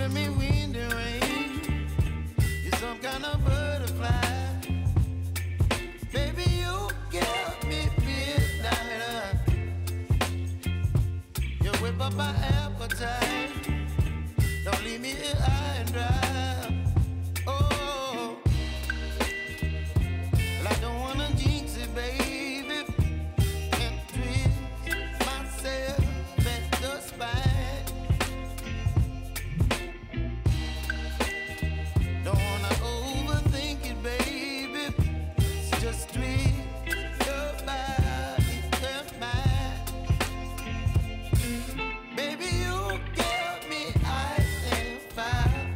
giving me wind and rain. You're some kind of butterfly. Baby, you give me midnight. You whip up my appetite. Don't leave me here high and dry. Oh, well, I don't wanna jinx it, baby, and twist myself at the spine. Don't wanna overthink it, baby. It's just twist your body and mine. Baby, you give me ice and fire.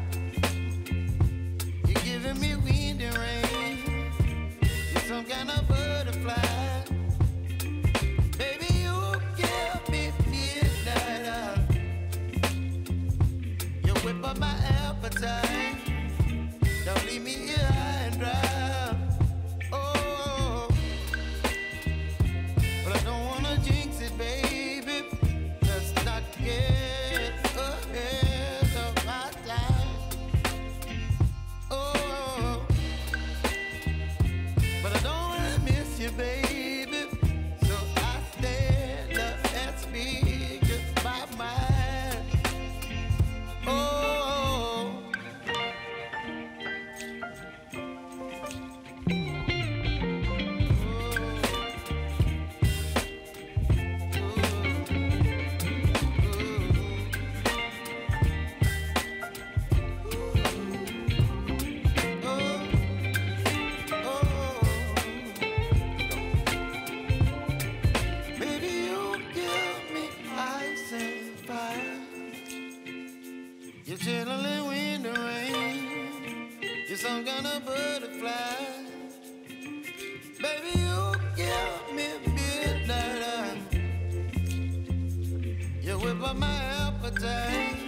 You're giving me wind and rain. You're some kind of butterfly. Baby, you give me midnight. You whip up my appetite. Don't leave me here high and dry. Oh, but I don't wanna jinx it, baby. Let's not get ahead of my time. Oh, but I don't wanna miss you, baby. So I stand up and speak my mind. Oh. Baby, you give me ice and fire. You're chilling wind and rain. You're some kind of butterfly. Baby, you give me midnight. You whip up my appetite.